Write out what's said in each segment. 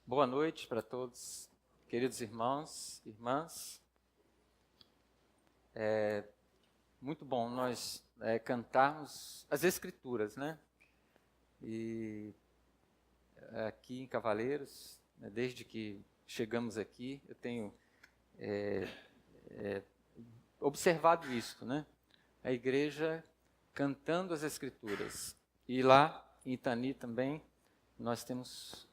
Boa noite para todos, queridos irmãos e irmãs. É muito bom nós cantarmos as Escrituras, né? E aqui em Cavaleiros, né, desde que chegamos aqui, eu tenho observado isso, né? A igreja cantando as Escrituras. E lá em Itani também, nós temos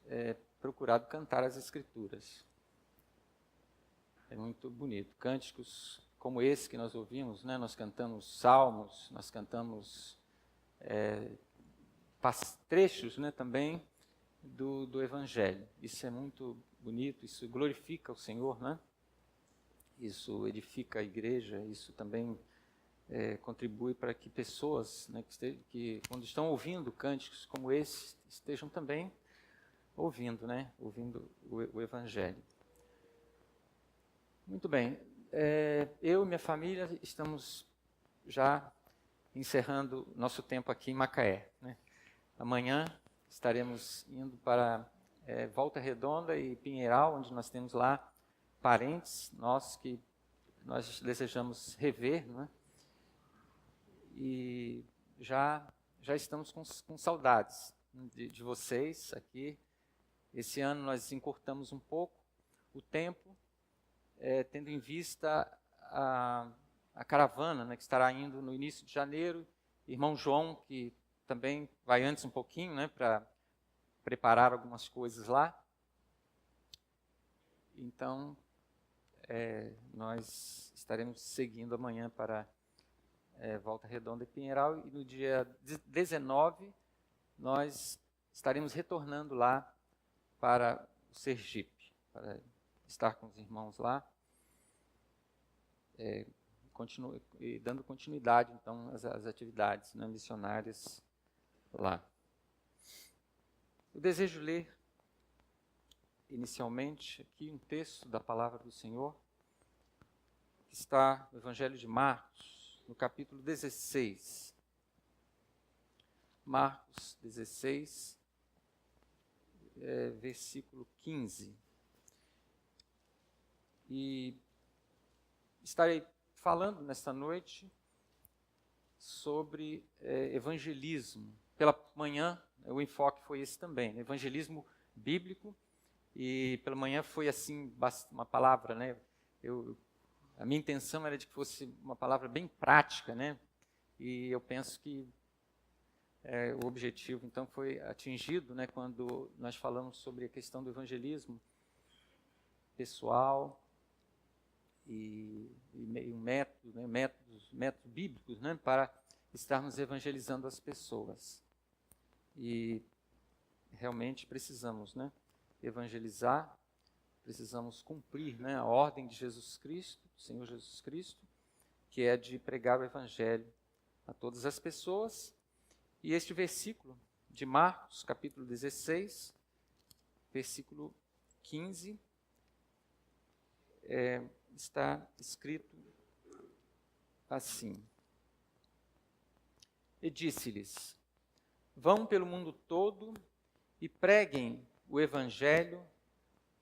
procurado cantar as Escrituras. É muito bonito. Cânticos como esse que nós ouvimos, né? Nós cantamos salmos, nós cantamos trechos, né, também do Evangelho. Isso é muito bonito, isso glorifica o Senhor, né? Isso edifica a igreja, isso também contribui para que pessoas, né, que quando estão ouvindo cânticos como esse, estejam também ouvindo, né? Ouvindo o Evangelho. Muito bem. Eu e minha família estamos já encerrando nosso tempo aqui em Macaé, né? Amanhã estaremos indo para Volta Redonda e Pinheiral, onde nós temos lá parentes nossos que nós desejamos rever, né? E já estamos com saudades de vocês aqui. Esse ano nós encurtamos um pouco o tempo, tendo em vista a caravana, né, que estará indo no início de janeiro. Irmão João, que também vai antes um pouquinho, né, para preparar algumas coisas lá. Então, nós estaremos seguindo amanhã para Volta Redonda e Pinheiral, e no dia 19 nós estaremos retornando lá para o Sergipe, para estar com os irmãos lá, e dando continuidade, então, às atividades, né, missionárias lá. Eu desejo ler, inicialmente, aqui um texto da Palavra do Senhor, que está no Evangelho de Marcos, no capítulo 16. Marcos 16, versículo 15. E estarei falando nesta noite sobre evangelismo. Pela manhã, o enfoque foi esse também, evangelismo bíblico, e pela manhã foi assim, uma palavra, né? A minha intenção era de que fosse uma palavra bem prática, né? E eu penso que o objetivo, então, foi atingido, né, quando nós falamos sobre a questão do evangelismo pessoal e um método, né, métodos bíblicos, né, para estarmos evangelizando as pessoas. E realmente precisamos, né, evangelizar, precisamos cumprir, né, a ordem de Jesus Cristo, do Senhor Jesus Cristo, que é de pregar o Evangelho a todas as pessoas. E este versículo de Marcos, capítulo 16, versículo 15, está escrito assim: E disse-lhes: Vão pelo mundo todo e preguem o Evangelho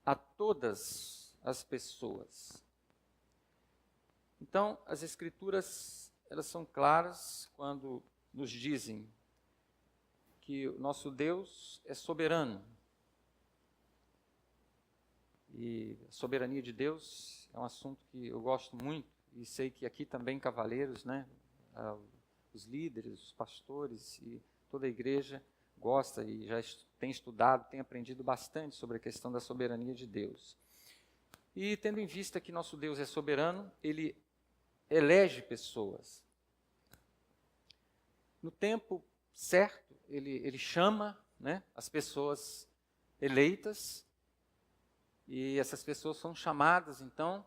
a todas as pessoas. Então, as Escrituras, elas são claras quando nos dizem que o nosso Deus é soberano. E a soberania de Deus é um assunto que eu gosto muito, e sei que aqui também Cavaleiros, né, os líderes, os pastores e toda a igreja gosta e já tem estudado, tem aprendido bastante sobre a questão da soberania de Deus. E tendo em vista que nosso Deus é soberano, Ele elege pessoas. No tempo certo, Ele chama, né, as pessoas eleitas, e essas pessoas são chamadas, então,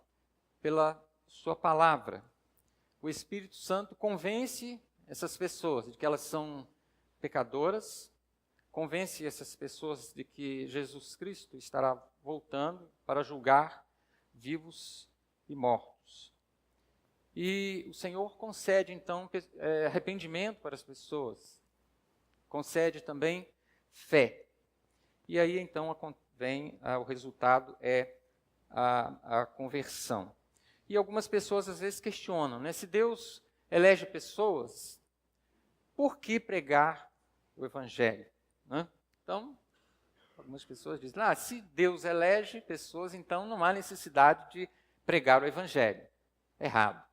pela sua palavra. O Espírito Santo convence essas pessoas de que elas são pecadoras, convence essas pessoas de que Jesus Cristo estará voltando para julgar vivos e mortos. E o Senhor concede, então, arrependimento para as pessoas, concede também fé. E aí, então, o resultado é a conversão. E algumas pessoas às vezes questionam, né? Se Deus elege pessoas, por que pregar o Evangelho? Né? Então, algumas pessoas dizem, se Deus elege pessoas, então não há necessidade de pregar o Evangelho. Errado.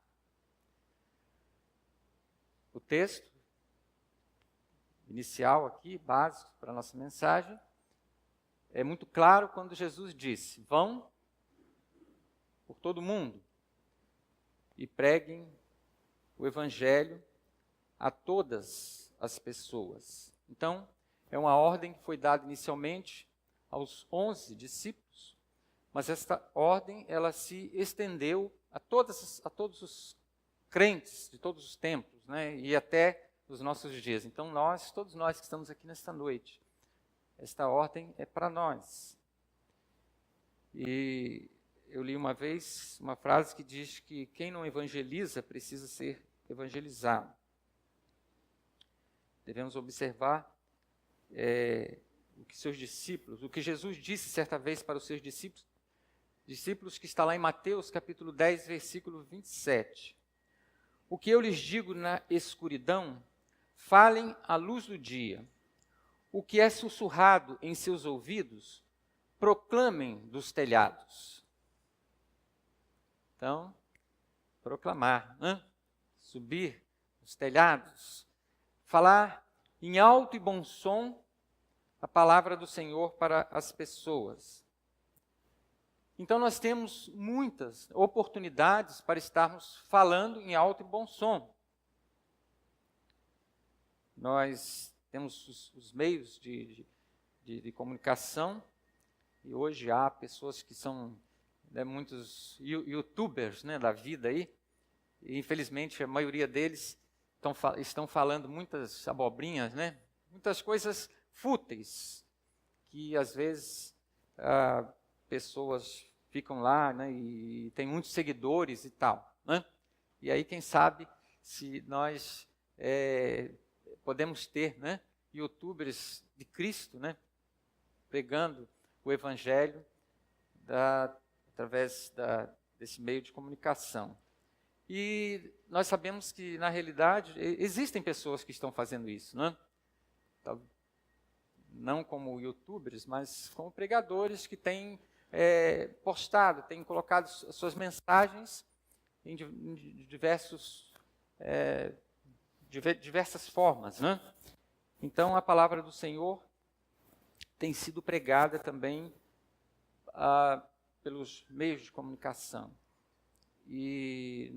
O texto inicial aqui, básico para a nossa mensagem, é muito claro quando Jesus disse, vão por todo mundo e preguem o Evangelho a todas as pessoas. Então, é uma ordem que foi dada inicialmente aos 11 discípulos, mas esta ordem ela se estendeu a todos os crentes de todos os tempos, né, e até os nossos dias. Então, todos nós que estamos aqui nesta noite, esta ordem é para nós. E eu li uma vez uma frase que diz que quem não evangeliza precisa ser evangelizado. Devemos observar o que Jesus disse certa vez para os seus discípulos que está lá em Mateus capítulo 10, versículo 27. O que eu lhes digo na escuridão, falem à luz do dia. O que é sussurrado em seus ouvidos, proclamem dos telhados. Então, proclamar, né? Subir os telhados, falar em alto e bom som a palavra do Senhor para as pessoas. Então, nós temos muitas oportunidades para estarmos falando em alto e bom som. Nós temos os meios de comunicação, e hoje há pessoas que são muitos youtubers, né, da vida aí, e infelizmente a maioria deles estão falando muitas abobrinhas, né, muitas coisas fúteis, que às vezes pessoas ficam lá, né, e tem muitos seguidores e tal, né? E aí quem sabe se nós podemos ter, né, youtubers de Cristo, né, pregando o Evangelho através desse meio de comunicação. E nós sabemos que, na realidade, existem pessoas que estão fazendo isso, né? Não como youtubers, mas como pregadores que têm postado, têm colocado suas mensagens em diversas formas, né? Então, a palavra do Senhor tem sido pregada também pelos meios de comunicação. E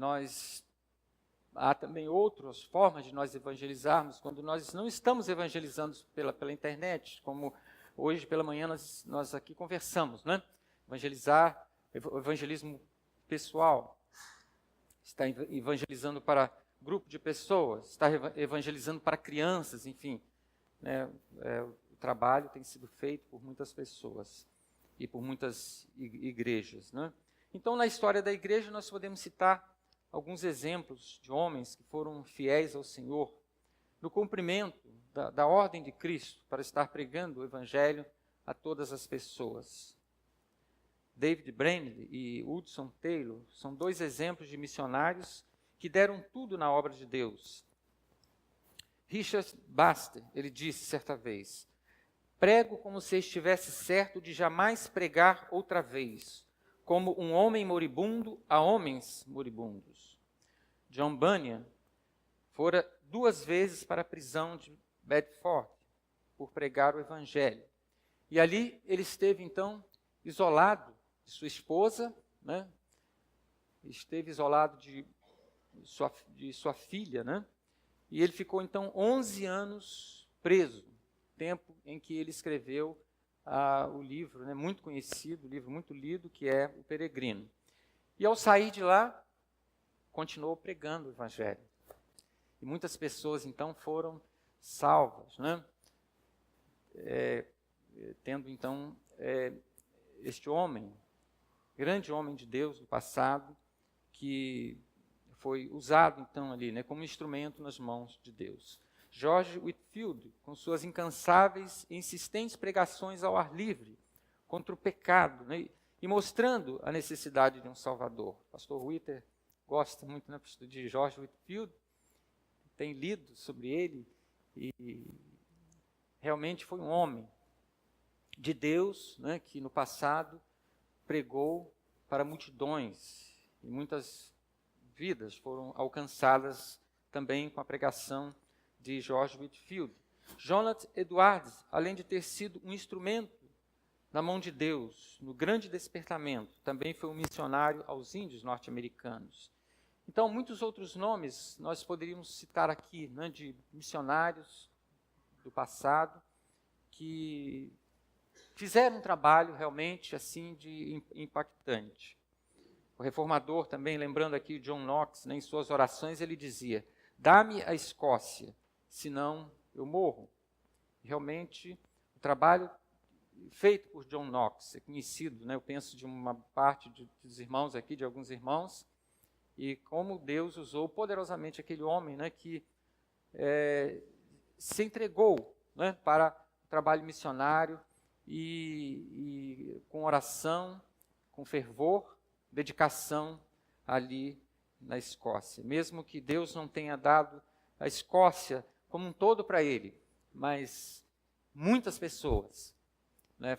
há também outras formas de nós evangelizarmos, quando nós não estamos evangelizando pela internet, como hoje pela manhã nós aqui conversamos, né? Evangelismo pessoal, está evangelizando para grupo de pessoas, está evangelizando para crianças, enfim, né? O trabalho tem sido feito por muitas pessoas e por muitas igrejas, né? Então, na história da igreja, nós podemos citar alguns exemplos de homens que foram fiéis ao Senhor no cumprimento da ordem de Cristo para estar pregando o Evangelho a todas as pessoas. David Brainerd e Hudson Taylor são dois exemplos de missionários que deram tudo na obra de Deus. Richard Baxter, ele disse certa vez, prego como se estivesse certo de jamais pregar outra vez, como um homem moribundo a homens moribundos. John Bunyan fora 2 vezes para a prisão de Bedford por pregar o Evangelho. E ali ele esteve, então, isolado de sua esposa, né? Esteve isolado de sua filha, né? E ele ficou, então, 11 anos preso, tempo em que ele escreveu o livro, né, muito conhecido, o livro muito lido, que é O Peregrino. E ao sair de lá, continuou pregando o Evangelho. E muitas pessoas, então, foram salvas, né? Tendo, então, este homem, grande homem de Deus do passado, que foi usado, então, ali, né, como instrumento nas mãos de Deus. George Whitefield, com suas incansáveis e insistentes pregações ao ar livre, contra o pecado, né? E mostrando a necessidade de um Salvador. O pastor Witter gosta muito, né, de George Whitefield, tem lido sobre ele, e realmente foi um homem de Deus, né, que no passado pregou para multidões, e muitas vidas foram alcançadas também com a pregação de George Whitefield. Jonathan Edwards, além de ter sido um instrumento na mão de Deus, no grande despertamento, também foi um missionário aos índios norte-americanos. Então, muitos outros nomes nós poderíamos citar aqui, né, de missionários do passado, que fizeram um trabalho realmente assim de impactante. O reformador também, lembrando aqui John Knox, né, em suas orações, ele dizia: dá-me a Escócia, senão eu morro. Realmente, o trabalho feito por John Knox é conhecido, né, eu penso de uma parte dos irmãos aqui, de alguns irmãos, e como Deus usou poderosamente aquele homem, né, que se entregou, né, para o trabalho missionário e com oração, com fervor, dedicação ali na Escócia. Mesmo que Deus não tenha dado a Escócia como um todo para ele, mas muitas pessoas, né,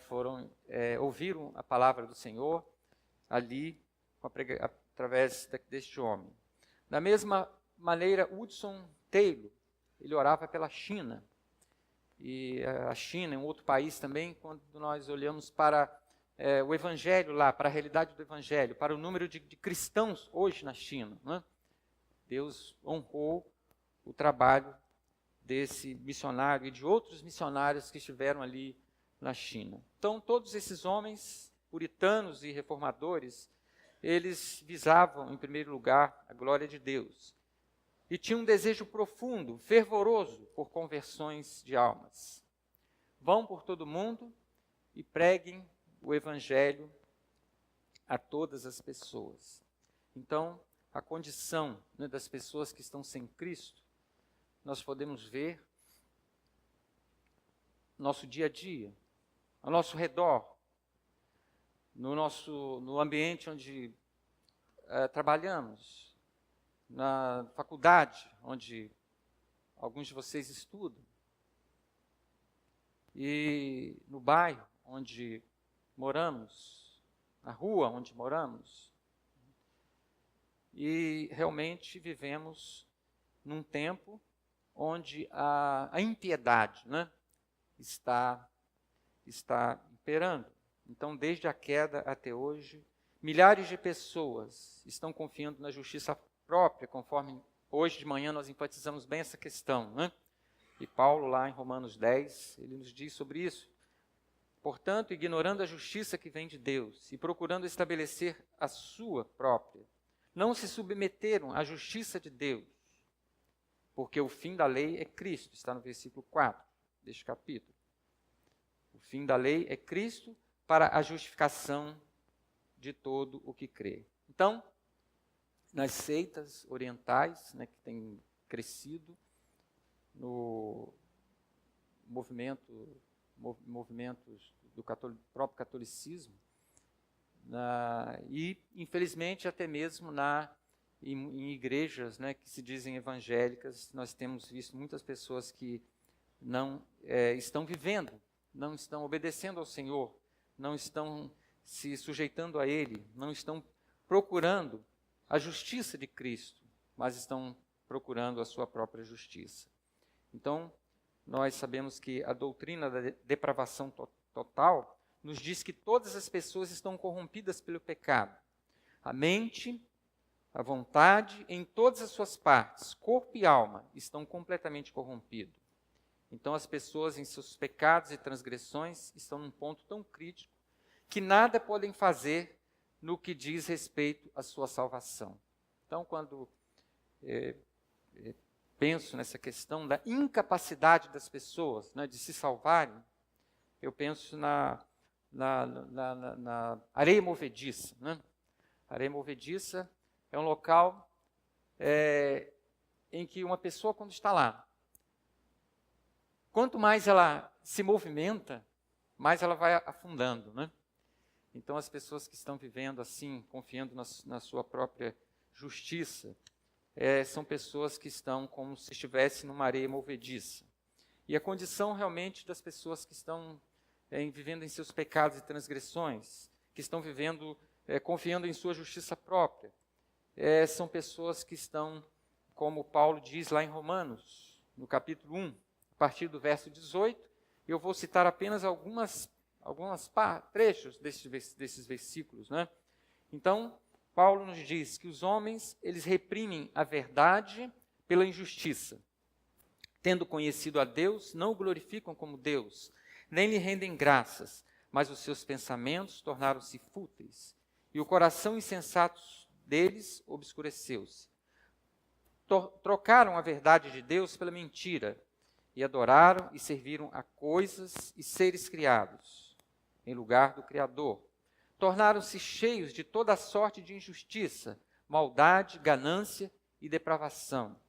ouviram a palavra do Senhor ali através deste homem. Da mesma maneira, Hudson Taylor, ele orava pela China. E a China é um outro país também, quando nós olhamos para o Evangelho lá, para a realidade do Evangelho, para o número de cristãos hoje na China, né? Deus honrou o trabalho desse missionário e de outros missionários que estiveram ali na China. Então, todos esses homens, puritanos e reformadores, eles visavam, em primeiro lugar, a glória de Deus. E tinham um desejo profundo, fervoroso, por conversões de almas. Vão por todo mundo e preguem o Evangelho a todas as pessoas. Então, a condição, né, das pessoas que estão sem Cristo, nós podemos ver no nosso dia a dia, ao nosso redor, no ambiente onde trabalhamos, na faculdade, onde alguns de vocês estudam, e no bairro onde moramos, na rua onde moramos. E realmente vivemos num tempo onde a impiedade, né, está imperando. Então, desde a queda até hoje, milhares de pessoas estão confiando na justiça própria, conforme hoje de manhã nós enfatizamos bem essa questão, né? E Paulo, lá em Romanos 10, ele nos diz sobre isso. Portanto, ignorando a justiça que vem de Deus e procurando estabelecer a sua própria, não se submeteram à justiça de Deus, porque o fim da lei é Cristo, está no versículo 4 deste capítulo. O fim da lei é Cristo para a justificação de todo o que crê. Então, nas seitas orientais, né, que têm crescido, no movimentos do próprio catolicismo, e, infelizmente, até mesmo em igrejas, né, que se dizem evangélicas, nós temos visto muitas pessoas que não estão vivendo, não estão obedecendo ao Senhor, não estão se sujeitando a Ele, não estão procurando a justiça de Cristo, mas estão procurando a sua própria justiça. Então, nós sabemos que a doutrina da depravação total nos diz que todas as pessoas estão corrompidas pelo pecado. A mente, a vontade, em todas as suas partes, corpo e alma, estão completamente corrompidos. Então, as pessoas em seus pecados e transgressões estão num ponto tão crítico que nada podem fazer no que diz respeito à sua salvação. Então, quando penso nessa questão da incapacidade das pessoas, né, de se salvarem, eu penso na areia movediça. Né? A areia movediça é um local em que uma pessoa, quando está lá, quanto mais ela se movimenta, mais ela vai afundando. Né? Então, as pessoas que estão vivendo assim, confiando na sua própria justiça, são pessoas que estão como se estivessem numa areia movediça. E a condição realmente das pessoas que estão vivendo em seus pecados e transgressões, que estão vivendo, confiando em sua justiça própria, são pessoas que estão, como Paulo diz lá em Romanos, no capítulo 1, a partir do verso 18, eu vou citar apenas alguns trechos desses versículos, né? Então, Paulo nos diz que os homens, eles reprimem a verdade pela injustiça. Tendo conhecido a Deus, não o glorificam como Deus, nem lhe rendem graças, mas os seus pensamentos tornaram-se fúteis, e o coração insensato deles obscureceu-se. Trocaram a verdade de Deus pela mentira, e adoraram e serviram a coisas e seres criados, em lugar do Criador. Tornaram-se cheios de toda sorte de injustiça, maldade, ganância e depravação.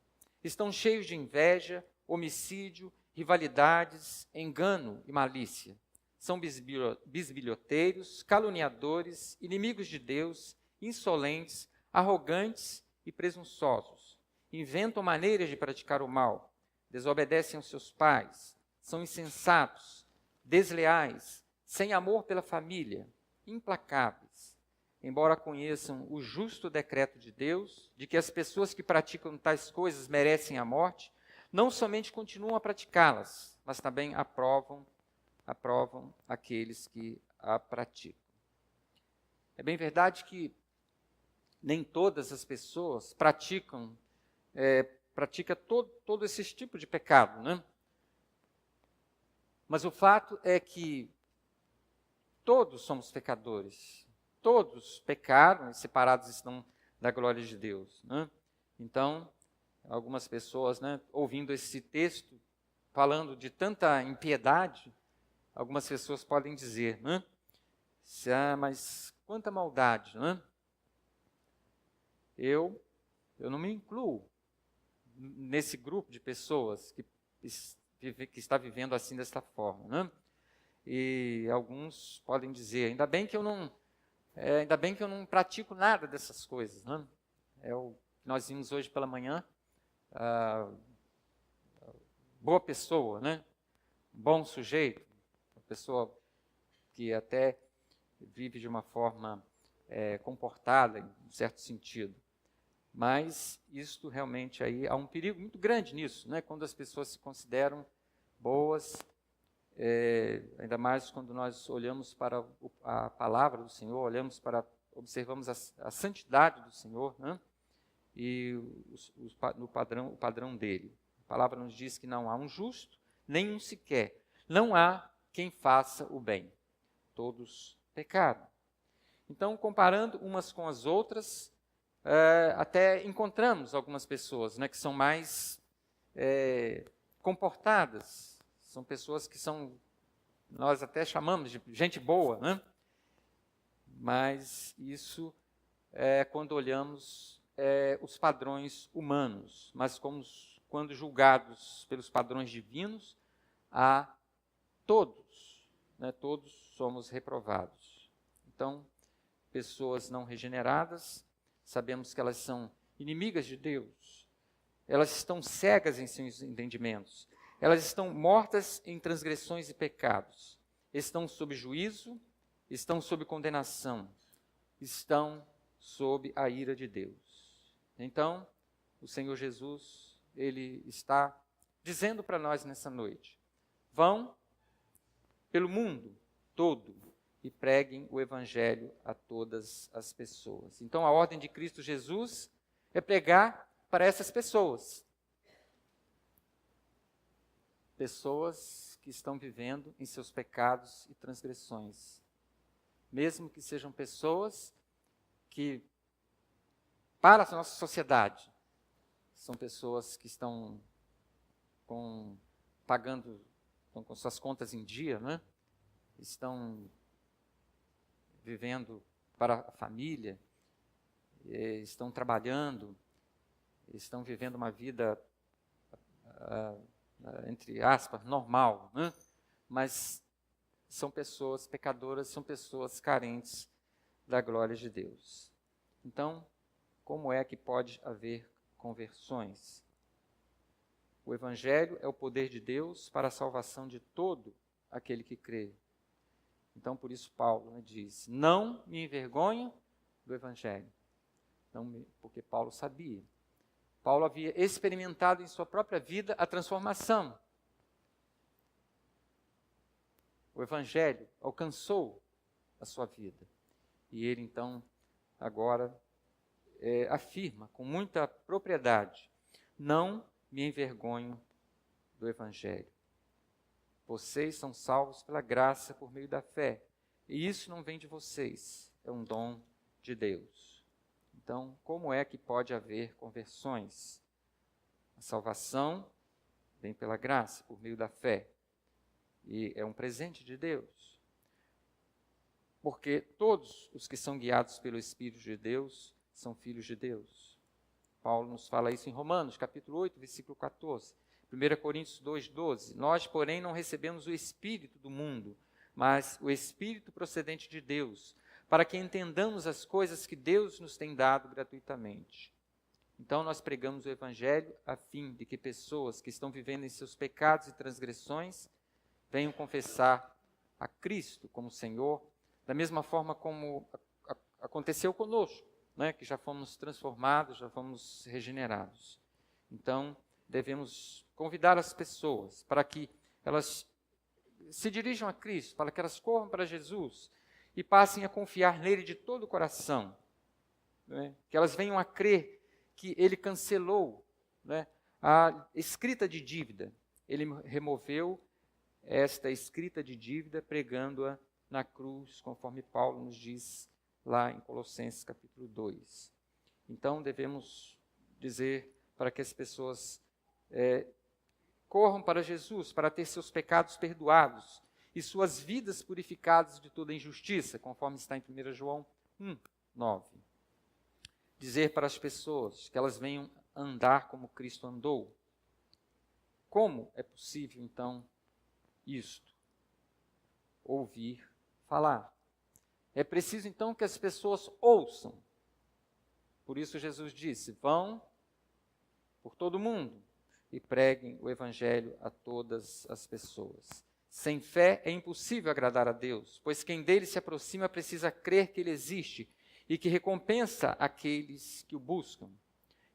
Estão cheios de inveja, homicídio, rivalidades, engano e malícia. São bisbilhoteiros, caluniadores, inimigos de Deus, insolentes, arrogantes e presunçosos. Inventam maneiras de praticar o mal, desobedecem aos seus pais, são insensatos, desleais, sem amor pela família, implacáveis. Embora conheçam o justo decreto de Deus, de que as pessoas que praticam tais coisas merecem a morte, não somente continuam a praticá-las, mas também aprovam aqueles que a praticam. É bem verdade que nem todas as pessoas praticam todo esse tipo de pecado, né? Mas o fato é que todos somos pecadores. Todos pecaram e separados estão da glória de Deus, né? Então, algumas pessoas, né, ouvindo esse texto, falando de tanta impiedade, algumas pessoas podem dizer, né? Mas quanta maldade, né? Eu não me incluo nesse grupo de pessoas que está vivendo assim desta forma, né? E alguns podem dizer, ainda bem que eu não pratico nada dessas coisas, né? É o que nós vimos hoje pela manhã, boa pessoa, né? Bom sujeito, uma pessoa que até vive de uma forma comportada, em certo sentido. Mas isto realmente aí há um perigo muito grande nisso, né? Quando as pessoas se consideram boas, ainda mais quando nós olhamos para a palavra do Senhor, observamos a santidade do Senhor, né? E o padrão dele. A palavra nos diz que não há um justo, nem um sequer. Não há quem faça o bem. Todos pecaram. Então, comparando umas com as outras, até encontramos algumas pessoas, né, que são mais comportadas. São pessoas que nós até chamamos de gente boa, né? Mas isso é quando olhamos os padrões humanos, mas quando julgados pelos padrões divinos, a todos, né, todos somos reprovados. Então, pessoas não regeneradas, sabemos que elas são inimigas de Deus, elas estão cegas em seus entendimentos, elas estão mortas em transgressões e pecados, estão sob juízo, estão sob condenação, estão sob a ira de Deus. Então, o Senhor Jesus, Ele está dizendo para nós nessa noite, vão pelo mundo todo e preguem o Evangelho a todas as pessoas. Então, a ordem de Cristo Jesus é pregar para essas pessoas. Pessoas que estão vivendo em seus pecados e transgressões. Mesmo que sejam pessoas que, para a nossa sociedade, são pessoas que estão estão com suas contas em dia, né? Estão vivendo para a família, estão trabalhando, estão vivendo uma vida, entre aspas, normal, né? Mas são pessoas pecadoras, são pessoas carentes da glória de Deus. Então, como é que pode haver conversões? O Evangelho é o poder de Deus para a salvação de todo aquele que crê. Então, por isso Paulo diz, não me envergonho do Evangelho. Porque Paulo sabia. Paulo havia experimentado em sua própria vida a transformação. O Evangelho alcançou a sua vida. E ele, então, agora afirma com muita propriedade, não me envergonho do Evangelho. Vocês são salvos pela graça por meio da fé. E isso não vem de vocês, é um dom de Deus. Então, como é que pode haver conversões? A salvação vem pela graça, por meio da fé. E é um presente de Deus. Porque todos os que são guiados pelo Espírito de Deus são filhos de Deus. Paulo nos fala isso em Romanos, capítulo 8, versículo 14. 1 Coríntios 2,12. Nós, porém, não recebemos o Espírito do mundo, mas o Espírito procedente de Deus, para que entendamos as coisas que Deus nos tem dado gratuitamente. Então, nós pregamos o Evangelho a fim de que pessoas que estão vivendo em seus pecados e transgressões venham confessar a Cristo como Senhor, da mesma forma como aconteceu conosco, né? Que já fomos transformados, já fomos regenerados. Então, devemos convidar as pessoas para que elas se dirijam a Cristo, para que elas corram para Jesus e passem a confiar nele de todo o coração. Né? Que elas venham a crer que ele cancelou, né, a escrita de dívida. Ele removeu esta escrita de dívida pregando-a na cruz, conforme Paulo nos diz lá em Colossenses capítulo 2. Então devemos dizer para que as pessoas corram para Jesus, para ter seus pecados perdoados e suas vidas purificadas de toda injustiça, conforme está em 1 João 1:9. Dizer para as pessoas que elas venham andar como Cristo andou. Como é possível, então, isto? Ouvir falar. É preciso, então, que as pessoas ouçam. Por isso Jesus disse, vão por todo mundo e preguem o Evangelho a todas as pessoas. Sem fé é impossível agradar a Deus, pois quem dele se aproxima precisa crer que ele existe e que recompensa aqueles que o buscam.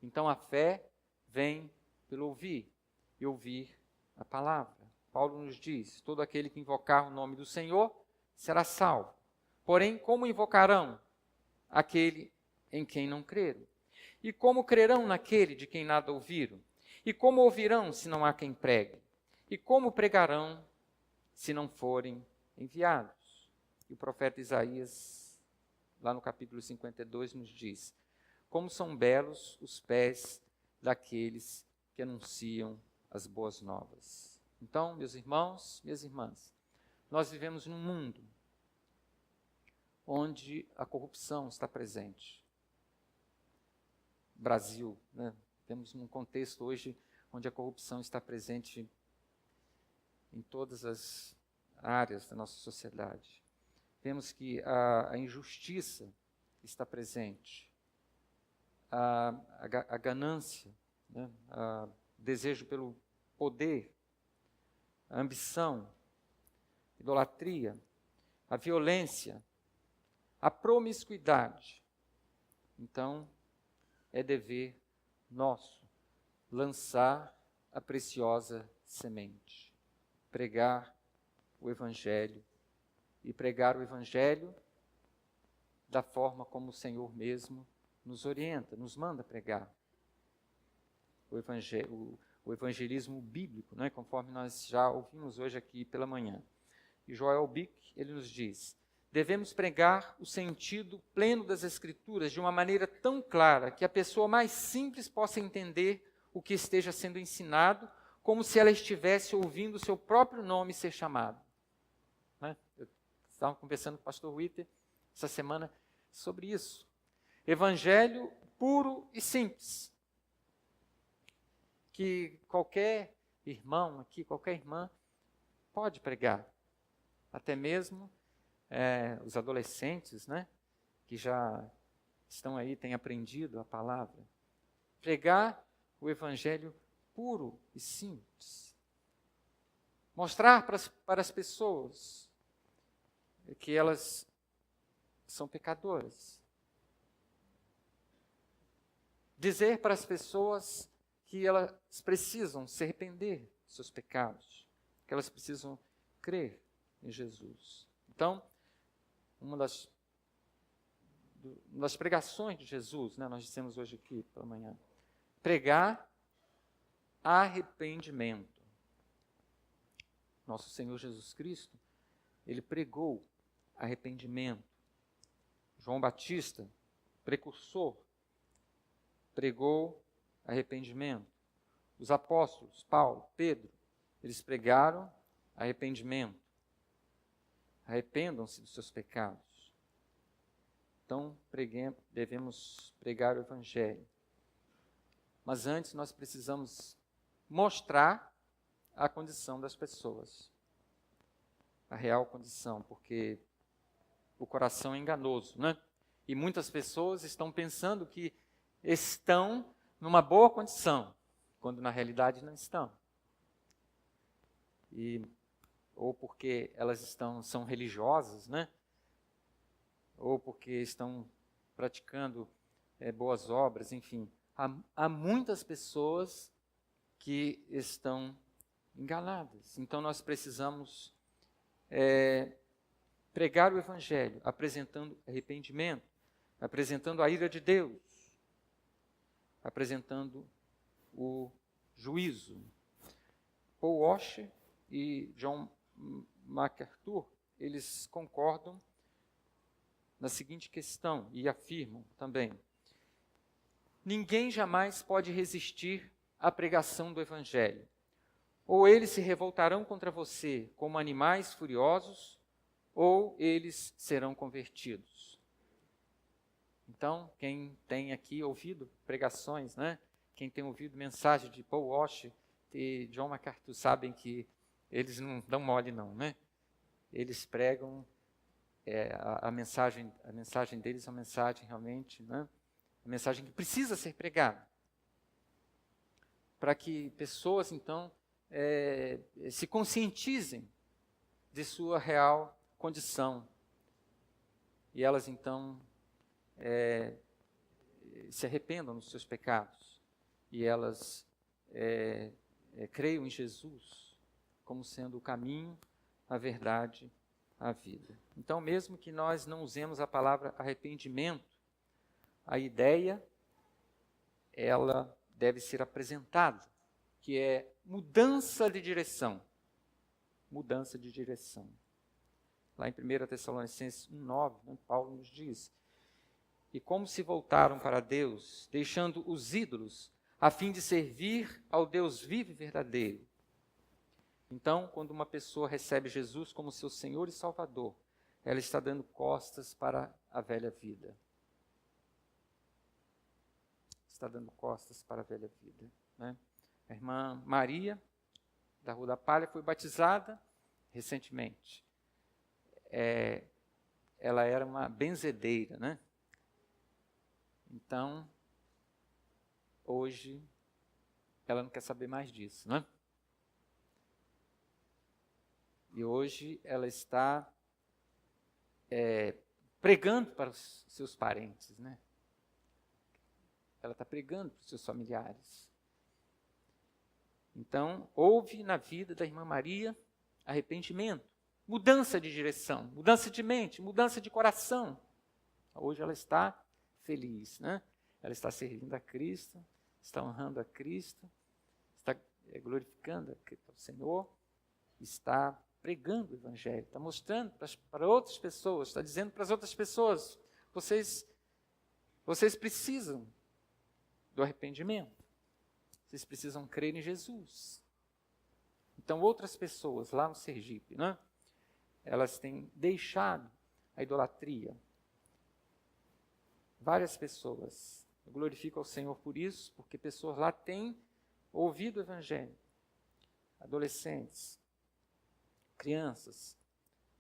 Então a fé vem pelo ouvir, e ouvir a palavra. Paulo nos diz, todo aquele que invocar o nome do Senhor será salvo. Porém, como invocarão aquele em quem não creram? E como crerão naquele de quem nada ouviram? E como ouvirão se não há quem pregue? E como pregarão se não forem enviados? E o profeta Isaías, lá no capítulo 52, nos diz, como são belos os pés daqueles que anunciam as boas novas. Então, meus irmãos, minhas irmãs, nós vivemos num mundo onde a corrupção está presente. Brasil, né? Temos um contexto hoje onde a corrupção está presente em todas as áreas da nossa sociedade. Vemos que a injustiça está presente, a ganância, né? O desejo pelo poder, a ambição, a idolatria, a violência, a promiscuidade. Então, é dever nosso lançar a preciosa semente, pregar o Evangelho e pregar o Evangelho da forma como o Senhor mesmo nos orienta, nos manda pregar. O evangelismo bíblico, né, conforme nós já ouvimos hoje aqui pela manhã. E Joel Bick, ele nos diz, devemos pregar o sentido pleno das Escrituras de uma maneira tão clara que a pessoa mais simples possa entender o que esteja sendo ensinado, como se ela estivesse ouvindo o seu próprio nome ser chamado. Né? Eu estava conversando com o pastor Witter essa semana sobre isso. Evangelho puro e simples. Que qualquer irmão aqui, qualquer irmã, pode pregar. até mesmo os adolescentes, né, que já estão aí, têm aprendido a palavra. Pregar o evangelho puro e simples. Mostrar para as pessoas que elas são pecadoras. Dizer para as pessoas que elas precisam se arrepender dos seus pecados, que elas precisam crer em Jesus. Então, uma das pregações de Jesus, né, nós dissemos hoje aqui pela manhã, pregar arrependimento. Nosso Senhor Jesus Cristo, ele pregou arrependimento. João Batista, precursor, pregou arrependimento. Os apóstolos, Paulo, Pedro, eles pregaram arrependimento. Arrependam-se dos seus pecados. Então, devemos pregar o evangelho. Mas antes nós precisamos mostrar a condição das pessoas. A real condição, porque o coração é enganoso, né? E muitas pessoas estão pensando que estão numa boa condição, quando na realidade não estão. Ou porque elas são religiosas, né? Ou porque estão praticando boas obras, enfim. Há muitas pessoas que estão enganadas. Então nós precisamos pregar o evangelho, apresentando arrependimento, apresentando a ira de Deus, apresentando o juízo. Paul Washer e John MacArthur, eles concordam na seguinte questão e afirmam também: ninguém jamais pode resistir à pregação do evangelho. Ou eles se revoltarão contra você como animais furiosos, ou eles serão convertidos. Então, quem tem aqui ouvido pregações, né? Quem tem ouvido mensagem de Paul Washer e John MacArthur, sabem que eles não dão mole não, né? Eles pregam a mensagem deles é uma mensagem realmente, né? Uma mensagem que precisa ser pregada, para que pessoas então se conscientizem de sua real condição e elas então se arrependam dos seus pecados e elas creiam em Jesus como sendo o caminho, a verdade, a vida. Então, mesmo que nós não usemos a palavra arrependimento, a ideia, ela deve ser apresentada, que é mudança de direção. Mudança de direção. Lá em 1 Tessalonicenses 1:9, né, Paulo nos diz: e como se voltaram para Deus, deixando os ídolos, a fim de servir ao Deus vivo e verdadeiro. Então, quando uma pessoa recebe Jesus como seu Senhor e Salvador, ela está dando costas para a velha vida. Está dando costas para a velha vida, né? A irmã Maria, da Rua da Palha, foi batizada recentemente. Ela era uma benzedeira, né? Então, hoje, ela não quer saber mais disso, né? E hoje ela está pregando para os seus parentes, né? Ela está pregando para os seus familiares. Então, houve na vida da irmã Maria arrependimento, mudança de direção, mudança de mente, mudança de coração. Hoje ela está feliz, né? Ela está servindo a Cristo, está honrando a Cristo, está glorificando o Senhor, está pregando o Evangelho, está mostrando para outras pessoas, está dizendo para as outras pessoas: vocês precisam do arrependimento, vocês precisam crer em Jesus. Então, outras pessoas lá no Sergipe, né, elas têm deixado a idolatria. Várias pessoas. Eu glorifico ao Senhor por isso, porque pessoas lá têm ouvido o Evangelho. Adolescentes, crianças,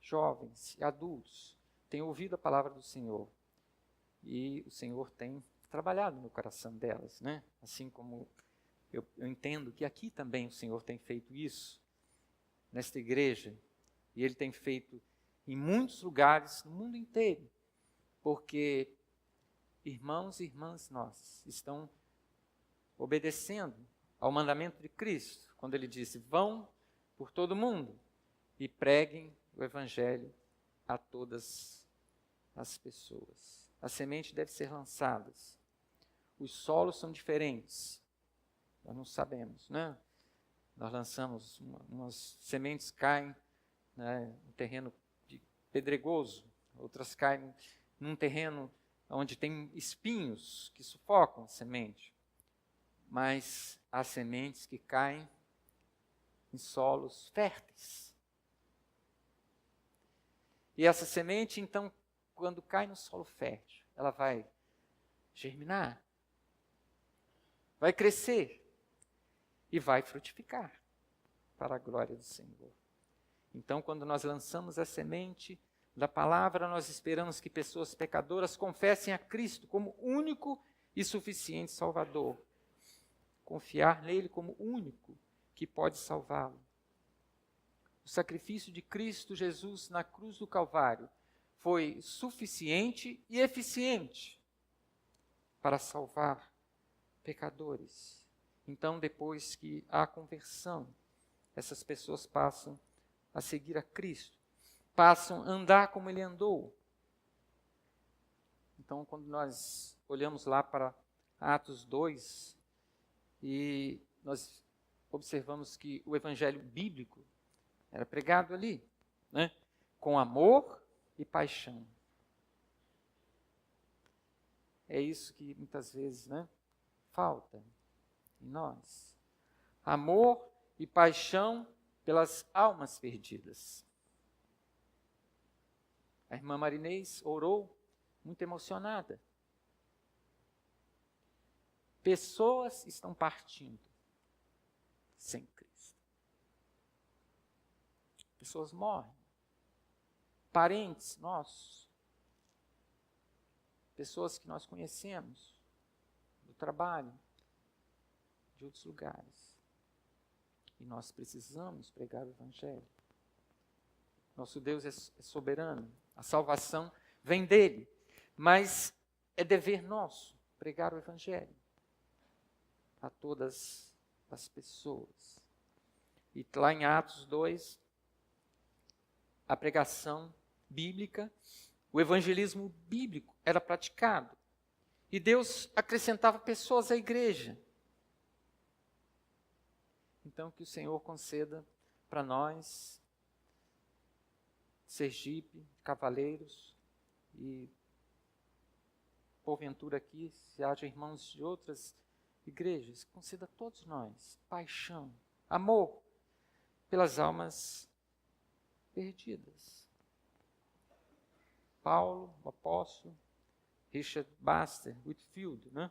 jovens e adultos têm ouvido a palavra do Senhor. E o Senhor tem trabalhado no coração delas, né? Assim como eu entendo que aqui também o Senhor tem feito isso, nesta igreja. E Ele tem feito em muitos lugares, no mundo inteiro. Porque irmãos e irmãs nossos estão obedecendo ao mandamento de Cristo, quando Ele disse, vão por todo mundo e preguem o Evangelho a todas as pessoas. A semente deve ser lançada. Os solos são diferentes. Nós não sabemos, né? Nós lançamos, umas sementes caem, né, no terreno pedregoso, outras caem num terreno onde tem espinhos que sufocam a semente. Mas há sementes que caem em solos férteis. E essa semente, então, quando cai no solo fértil, ela vai germinar, vai crescer e vai frutificar para a glória do Senhor. Então, quando nós lançamos a semente da palavra, nós esperamos que pessoas pecadoras confessem a Cristo como único e suficiente Salvador. Confiar nele como único que pode salvá-lo. O sacrifício de Cristo Jesus na cruz do Calvário foi suficiente e eficiente para salvar pecadores. Então, depois que há conversão, essas pessoas passam a seguir a Cristo, passam a andar como Ele andou. Então, quando nós olhamos lá para Atos 2, e nós observamos que o evangelho bíblico era pregado ali, né? Com amor e paixão. É isso que muitas vezes, né, falta em nós. Amor e paixão pelas almas perdidas. A irmã Marinês orou muito emocionada. Pessoas estão partindo sem Cristo. Pessoas morrem. Parentes nossos. Pessoas que nós conhecemos do trabalho, de outros lugares. E nós precisamos pregar o Evangelho. Nosso Deus é soberano. A salvação vem dele. Mas é dever nosso pregar o Evangelho a todas as pessoas. E lá em Atos 2, a pregação bíblica, o evangelismo bíblico era praticado. E Deus acrescentava pessoas à igreja. Então, que o Senhor conceda para nós, Sergipe, Cavaleiros, e porventura aqui, se haja irmãos de outras igrejas, conceda a todos nós paixão, amor pelas almas perdidas. Paulo, o apóstolo, Richard Baxter, Whitefield, né?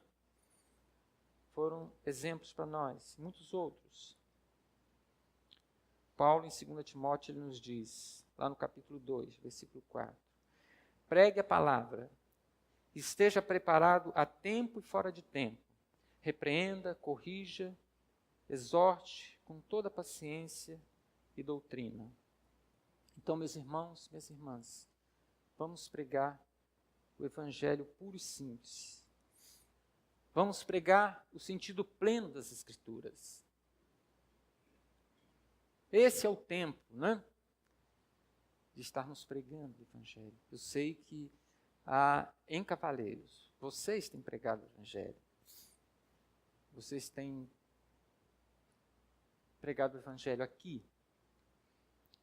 Foram exemplos para nós, muitos outros. Paulo, em 2 Timóteo, ele nos diz, lá no capítulo 2, versículo 4, pregue a palavra, esteja preparado a tempo e fora de tempo, repreenda, corrija, exorte com toda paciência e doutrina. Então, meus irmãos, minhas irmãs, vamos pregar o Evangelho puro e simples. Vamos pregar o sentido pleno das Escrituras. Esse é o tempo, né, de estarmos pregando o Evangelho. Eu sei que em Cavaleiros, vocês têm pregado o Evangelho. Vocês têm pregado o Evangelho aqui.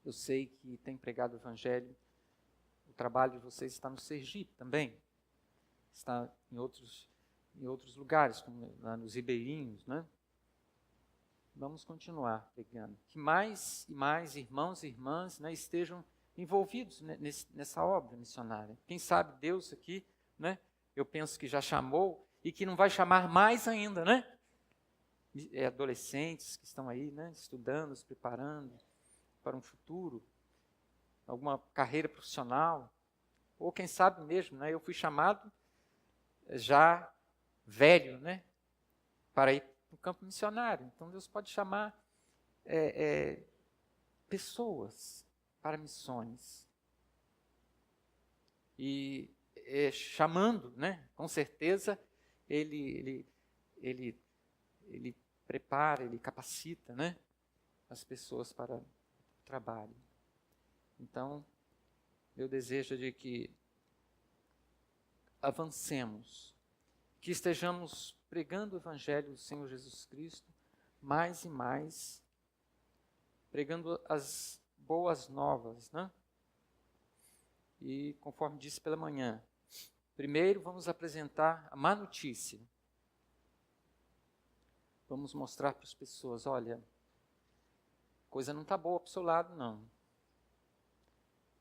Eu sei que têm pregado o Evangelho. O trabalho de vocês está no Sergipe também. Está em outros lugares, como lá nos Ribeirinhos, né? Vamos continuar pregando. Que mais e mais irmãos e irmãs, né, estejam envolvidos nessa obra missionária. Quem sabe Deus aqui, né, eu penso que já chamou e que não vai chamar mais ainda, né? Adolescentes que estão aí, né, estudando, se preparando para um futuro. alguma carreira profissional, ou quem sabe mesmo, né, eu fui chamado já velho, né, para ir para o campo missionário. Então Deus pode chamar pessoas para missões. E chamando, né, com certeza, ele prepara, ele capacita, né, as pessoas para o trabalho. Então, meu desejo é de que avancemos, que estejamos pregando o Evangelho do Senhor Jesus Cristo mais e mais, pregando as boas novas, né? E conforme disse pela manhã, primeiro vamos apresentar a má notícia. Vamos mostrar para as pessoas, olha, a coisa não está boa para o seu lado, não.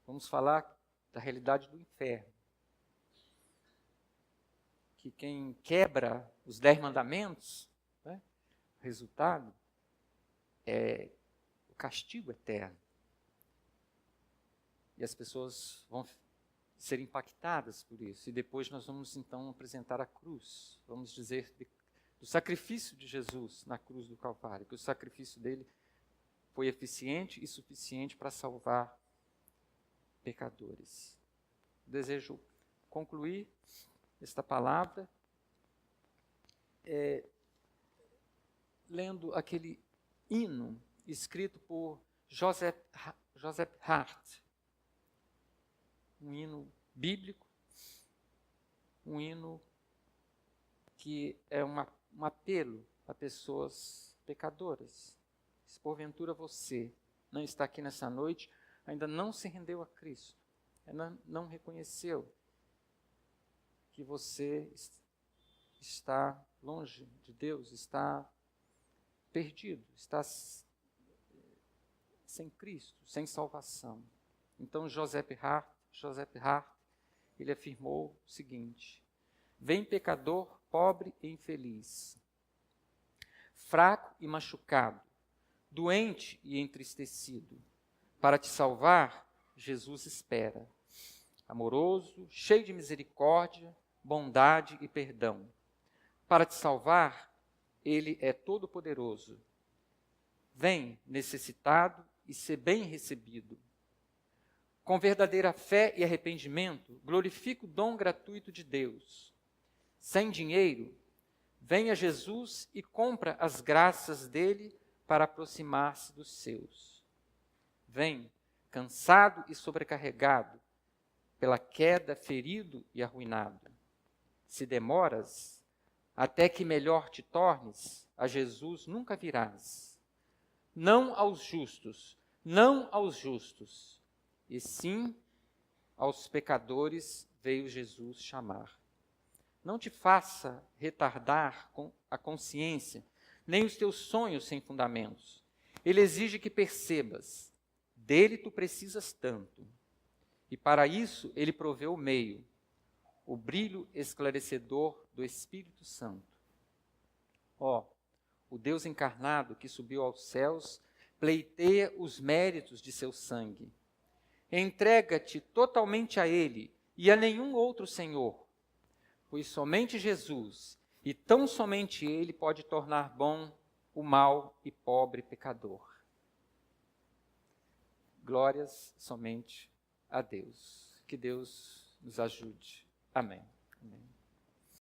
Vamos falar da realidade do inferno. Que quem quebra os 10 mandamentos, né, o resultado é o castigo eterno. E as pessoas vão ser impactadas por isso. E depois nós vamos então apresentar a cruz. Vamos dizer do sacrifício de Jesus na cruz do Calvário, que o sacrifício dele foi eficiente e suficiente para salvar pecadores. Desejo concluir esta palavra lendo aquele hino escrito por Joseph Hart, um hino bíblico, um hino que é um apelo a pessoas pecadoras. Se porventura você não está aqui nessa noite, ainda não se rendeu a Cristo, ainda não reconheceu que você está longe de Deus, está perdido, está sem Cristo, sem salvação. Então Joseph Hart, ele afirmou o seguinte: vem pecador, pobre e infeliz, fraco e machucado, doente e entristecido. Para te salvar, Jesus espera. Amoroso, cheio de misericórdia, bondade e perdão. Para te salvar, ele é todo-poderoso. Vem necessitado e ser bem recebido. Com verdadeira fé e arrependimento, glorifica o dom gratuito de Deus. Sem dinheiro, vem a Jesus e compra as graças dele para aproximar-se dos seus. Vem, cansado e sobrecarregado, pela queda, ferido e arruinado. Se demoras, até que melhor te tornes, a Jesus nunca virás. Não aos justos, e sim aos pecadores veio Jesus chamar. Não te faça retardar a consciência, nem os teus sonhos sem fundamentos. Ele exige que percebas, dele tu precisas tanto. E para isso ele proveu o meio, o brilho esclarecedor do Espírito Santo. O Deus encarnado que subiu aos céus pleiteia os méritos de seu sangue. Entrega-te totalmente a ele e a nenhum outro Senhor, pois somente Jesus e tão somente ele pode tornar bom o mau e pobre pecador. Glórias somente a Deus. Que Deus nos ajude. Amém.